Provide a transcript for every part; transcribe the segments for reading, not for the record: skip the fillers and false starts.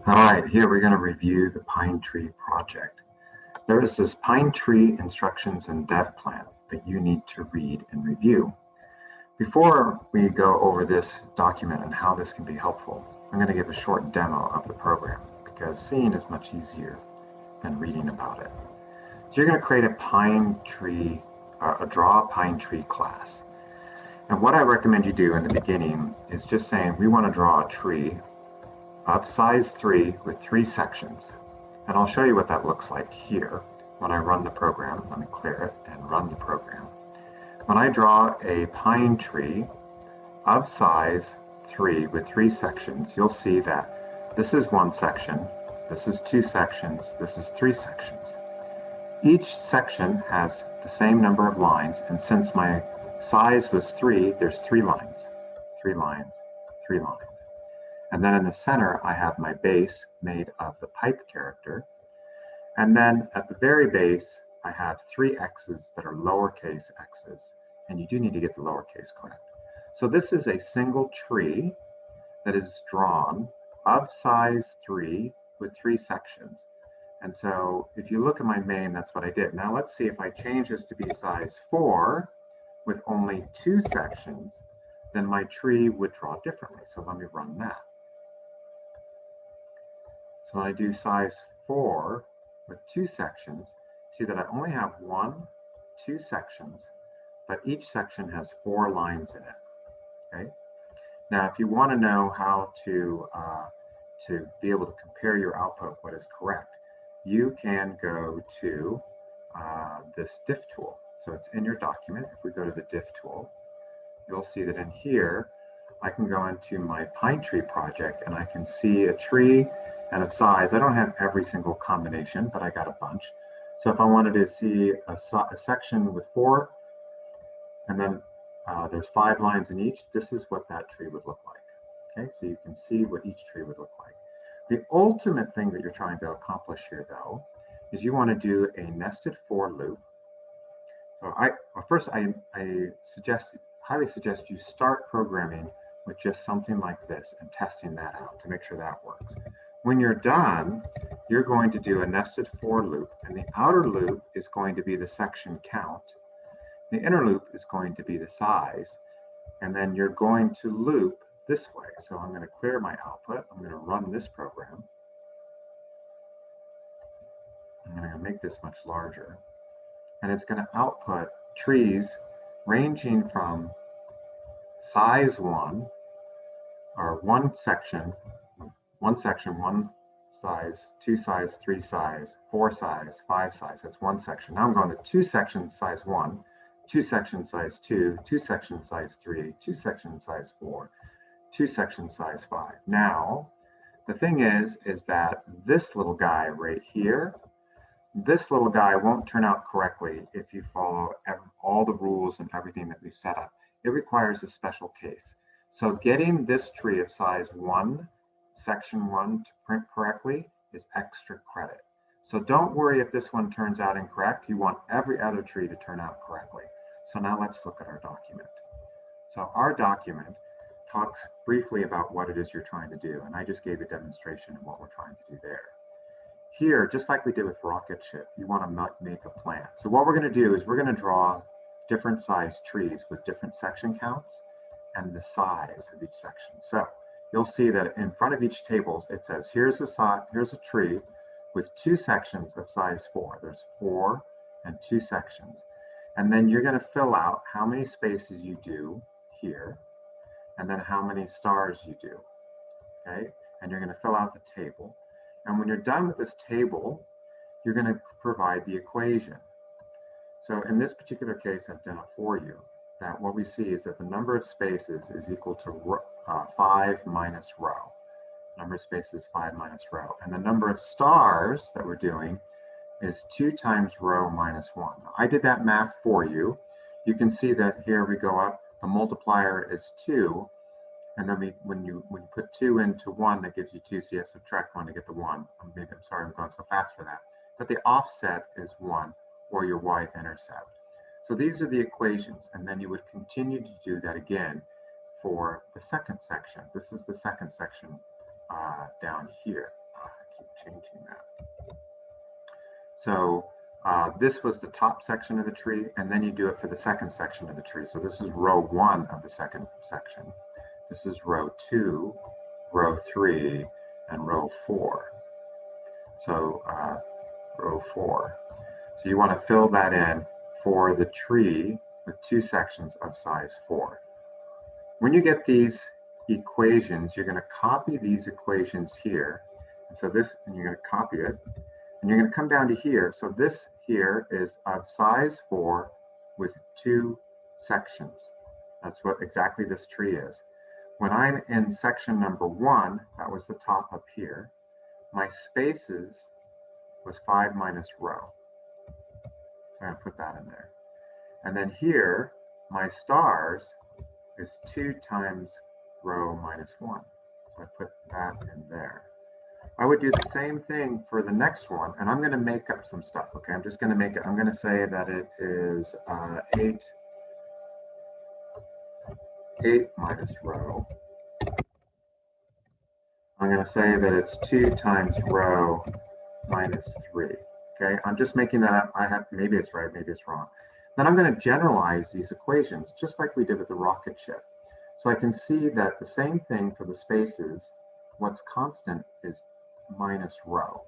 All right, here we're going to review the PineTree project. There is this PineTree instructions and dev plan that you need to read and review. Before we go over this document and how this can be helpful, I'm going to give a short demo of the program because seeing is much easier than reading about it. So you're going to create a PineTree, a draw PineTree class. And what I recommend you do in the beginning is just saying we want to draw a tree of size 3 with 3 sections. And I'll show you what that looks like here when I run the program. Let me clear it and run the program. When I draw a pine tree of size 3 with 3 sections, you'll see that this is 1 section, this is 2 sections, this is 3 sections. Each section has the same number of lines, and since my size was 3, there's 3 lines, 3 lines, 3 lines. And then in the center, I have my base made of the pipe character. And then at the very base, I have 3 X's that are lowercase x's. And you do need to get the lowercase correct. So this is a single tree that is drawn of size 3 with 3 sections. And so if you look at my main, that's what I did. Now let's see if I change this to be size 4 with only 2 sections, then my tree would draw differently. So let me run that. So when I do size 4 with 2 sections, see that I only have 1, 2 sections, but each section has 4 lines in it. Okay. Now, if you want to know how to be able to compare your output, what is correct, you can go to this Diff Tool. So it's in your document. If we go to the Diff Tool, you'll see that in here, I can go into my PineTree project and I can see a tree and of size. I don't have every single combination, but I got a bunch. So if I wanted to see a section with 4, and then there's 5 lines in each, this is what that tree would look like. Okay, so you can see what each tree would look like. The ultimate thing that you're trying to accomplish here, though, is you want to do a nested for loop. So first I highly suggest you start programming with just something like this and testing that out to make sure that works. When you're done, you're going to do a nested for loop, and the outer loop is going to be the section count. The inner loop is going to be the size, and then you're going to loop this way. So I'm going to clear my output. I'm going to run this program. I'm going to make this much larger, and it's going to output trees ranging from size 1, or 1 section, 1 size, 2 size, 3 size, 4 size, 5 size. That's 1 section. Now I'm going to 2 sections size 1, 2 sections size 2, 2 sections size 3, 2 sections size 4, 2 sections size 5. Now, the thing is that this little guy right here, this little guy won't turn out correctly if you follow all the rules and everything that we've set up. It requires a special case. So getting this tree of size 1, section 1 to print correctly is extra credit. So don't worry if this one turns out incorrect. You want every other tree to turn out correctly. So now let's look at our document. So our document talks briefly about what it is you're trying to do, and I just gave a demonstration of what we're trying to do there. Here, just like we did with rocket ship, you want to make a plan. So what we're going to do is we're going to draw different size trees with different section counts and the size of each section. So you'll see that in front of each table, it says, here's a tree with 2 sections of size 4. There's 4 and 2 sections. And then you're going to fill out how many spaces you do here, and then how many stars you do. Okay? And you're going to fill out the table. And when you're done with this table, you're going to provide the equation. So in this particular case, I've done it for you, that what we see is that the number of spaces is equal to 5 minus row. Number of spaces, 5 minus row. And the number of stars that we're doing is 2 times row minus 1. I did that math for you. You can see that here we go up, the multiplier is 2, and then when you put 2 into 1, that gives you 2, so you have to subtract 1 to get the 1. I'm sorry, I'm going so fast for that. But the offset is 1, or your y-intercept. So these are the equations, and then you would continue to do that again for the second section. This is the second section down here. keep changing that. So this was the top section of the tree, and then you do it for the second section of the tree. So this is row 1 of the second section. This is row 2, row 3, and row 4. So row 4. So you want to fill that in for the tree with 2 sections of size 4. When you get these equations, you're going to copy these equations here. And so this, and you're going to copy it, and you're going to come down to here. So this here is of size 4 with 2 sections. That's what exactly this tree is. When I'm in section number 1, that was the top up here, my spaces was 5 minus row. So I'm going to put that in there. And then here, my stars is 2 times row minus 1. So I put that in there. I would do the same thing for the next one, and I'm going to make up some stuff. Okay, I'm just going to make it, I'm going to say that it is 8 minus row. I'm going to say that it's 2 times row minus 3. Okay, I'm just making that up. I have, maybe it's right, maybe it's wrong. Then I'm going to generalize these equations, just like we did with the rocket ship. So I can see that the same thing for the spaces, what's constant is minus row.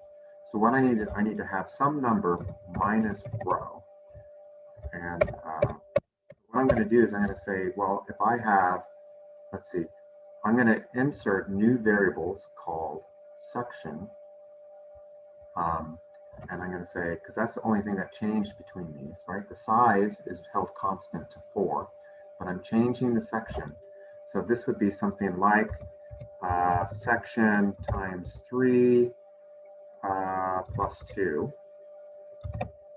So what I need to have some number minus row. And what I'm going to do is I'm going to say, well, if I have, let's see, I'm going to insert new variables called section. And I'm going to say, because that's the only thing that changed between these, right? The size is held constant to 4, but I'm changing the section. So this would be something like section times 3 plus 2.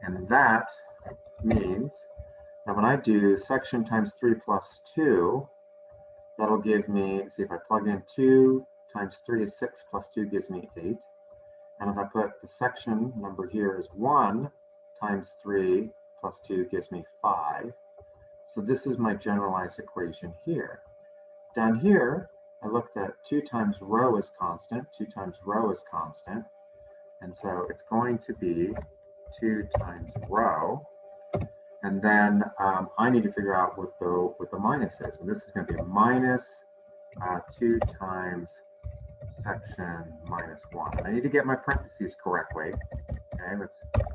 And that means that when I do section times 3 plus 2, that'll give me, see if I plug in 2 times 3 is 6 plus 2 gives me 8. And if I put the section number here is 1 times 3 plus 2 gives me 5. So this is my generalized equation here. Down here, I looked at 2 times row is constant, 2 times row is constant. And so it's going to be 2 times row. And then I need to figure out what the minus is. And this is going to be minus 2 times section minus 1. And I need to get my parentheses correctly. Okay,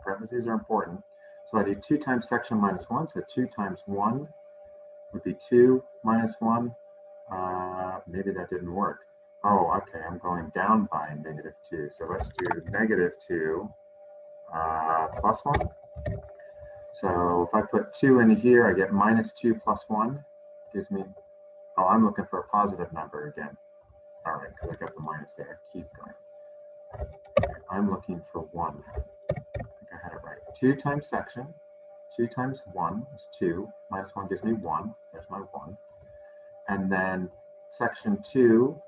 parentheses are important. So I do 2 times section minus 1. So 2 times 1 would be 2 minus 1. Maybe that didn't work. Oh, okay, I'm going down by -2. So let's do -2 plus 1. So if I put 2 in here, I get -2 plus 1. Gives me, oh, I'm looking for a positive number again. All right, because I got the minus there. Keep going. Okay, I'm looking for 1. I think I had it right. 2 times section. 2 times 1 is 2. Minus 1 gives me 1. There's my 1. And then section 2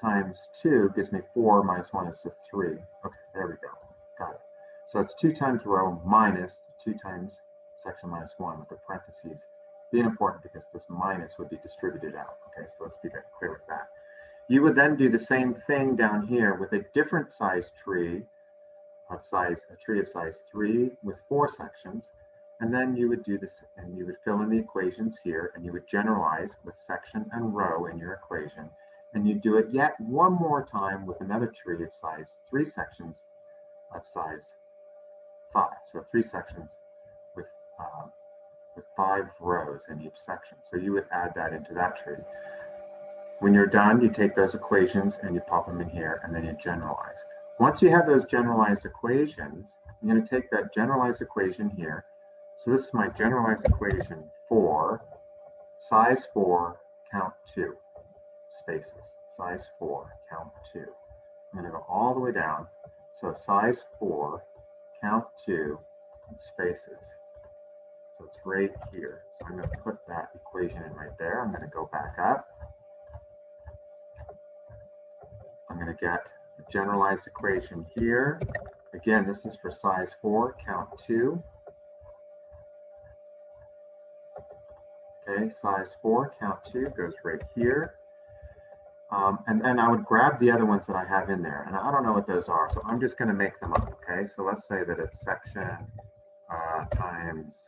times 2 gives me 4. Minus 1 is 3. Okay, there we go. Got it. So it's 2 times row minus 2 times section minus 1 with the parentheses being important because this minus would be distributed out. Okay, so let's be clear with that. You would then do the same thing down here with a different size tree of size, a tree of size 3 with 4 sections. And then you would do this, and you would fill in the equations here, and you would generalize with section and row in your equation. And you do it yet one more time with another tree of size 3 sections of size 5. So 3 sections with 5 rows in each section. So you would add that into that tree. When you're done, you take those equations and you pop them in here, and then you generalize. Once you have those generalized equations, you're going to take that generalized equation here. So this is my generalized equation for size 4, count 2, spaces. Size 4, count 2. I'm going to go all the way down. So size 4, count 2, spaces. So it's right here. So I'm going to put that equation in right there. I'm going to go back up. I'm going to get the generalized equation here. Again, this is for size 4, count 2. Okay, size 4, count 2 goes right here. And then I would grab the other ones that I have in there, and I don't know what those are, so I'm just going to make them up. Okay, so let's say that it's section times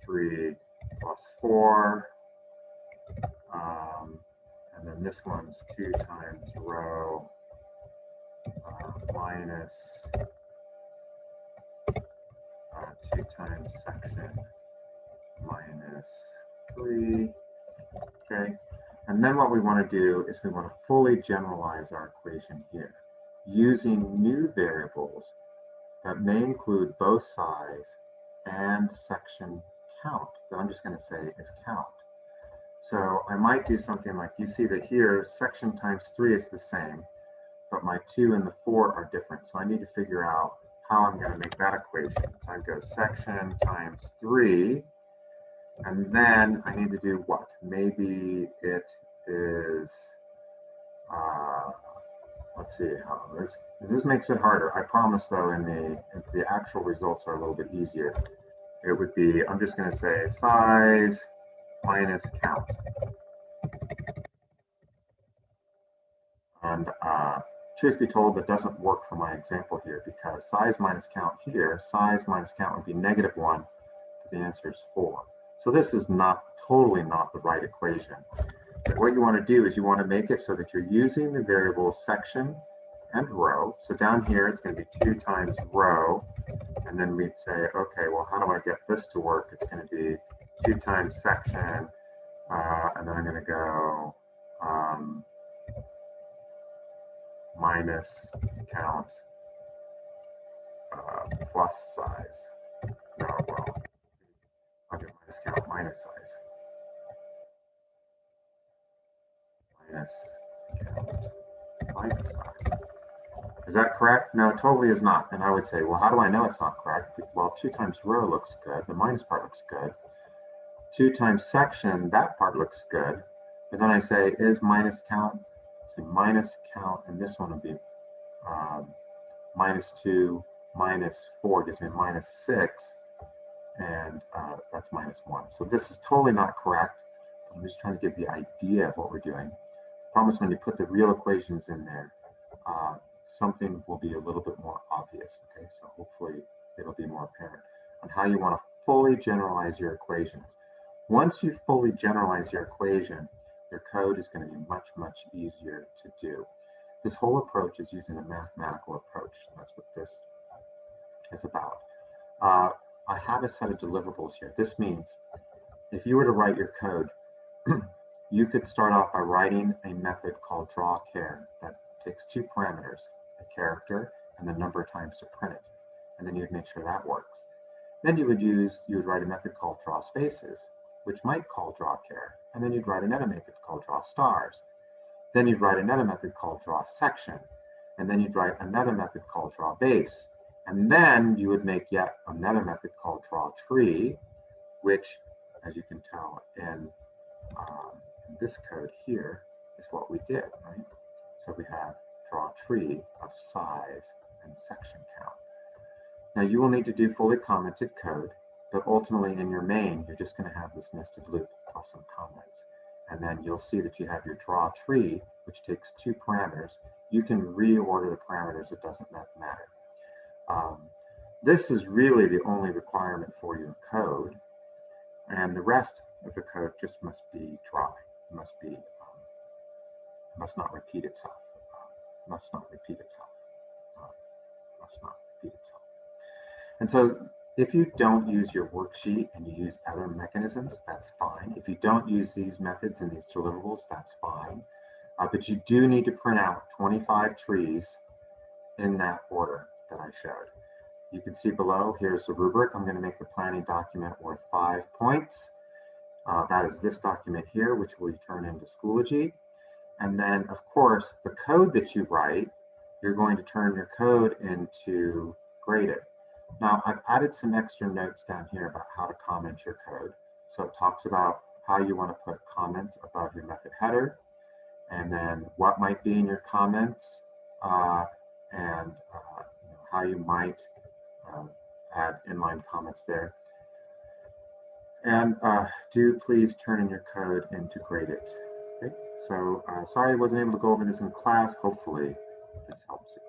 3 plus 4, and then this one's 2 times row minus 2 times section minus 3. Okay, and then what we want to do is we want to fully generalize our equation here using new variables that may include both size and section count. That I'm just going to say is count. So I might do something like, you see that here section times 3 is the same, but my 2 and the 4 are different. So I need to figure out how I'm going to make that equation. So I go section times 3, and then I need to do what? Maybe it is, let's see how this makes it harder. I promise though, in the actual results are a little bit easier. It would be, I'm just going to say size minus count. And truth be told, that doesn't work for my example here, because size minus count here, size minus count would be -1, but the answer is 4. So this is totally not the right equation. But what you want to do is you want to make it so that you're using the variables section and row. So down here, it's going to be 2 times row. And then we'd say, okay, well, how do I get this to work? It's going to be 2 times section. And then I'm going to go minus count plus size. No, well, I'll do minus count minus size. Minus count minus size. Is that correct? No, it totally is not. And I would say, well, how do I know it's not correct? Well, 2 times row looks good. The minus part looks good. 2 times section, that part looks good. But then I say, is minus count? So minus count, and this one would be -2 minus 4 gives me -6, and that's -1. So this is totally not correct. I'm just trying to give the idea of what we're doing. I promise when you put the real equations in there, something will be a little bit more obvious. Okay, so hopefully it'll be more apparent on how you want to fully generalize your equations. Once you fully generalize your equation, your code is going to be much, much easier to do. This whole approach is using a mathematical approach. That's what this is about. I have a set of deliverables here. This means if you were to write your code, you could start off by writing a method called drawChar that takes 2 parameters, a character and the number of times to print it. And then you'd make sure that works. Then you would write a method called drawSpaces, which might call drawChar. And then you'd write another method called drawStars. Then you'd write another method called drawSection. And then you'd write another method called drawBase. And then you would make yet another method called drawTree, which, as you can tell in this code here, is what we did, right? So we have drawTree of size and section count. Now you will need to do fully commented code, but ultimately in your main, you're just going to have this nested loop plus some comments. And then you'll see that you have your drawTree, which takes 2 parameters. You can reorder the parameters, it doesn't matter. This is really the only requirement for your code, and the rest of the code just must be dry. It must be, must not repeat itself. Must not repeat itself. Must not repeat itself. And so if you don't use your worksheet and you use other mechanisms, that's fine. If you don't use these methods and these deliverables, that's fine. But you do need to print out 25 trees in that order that I showed. You can see below, here's the rubric. I'm going to make the planning document worth 5 points. That is this document here, which we turn into Schoology. And then, of course, the code that you write, you're going to turn your code into graded. Now, I've added some extra notes down here about how to comment your code. So it talks about how you want to put comments above your method header, and then what might be in your comments, and how you might add inline comments there. And do please turn in your code into graded. Okay, so sorry I wasn't able to go over this in class. Hopefully this helps you.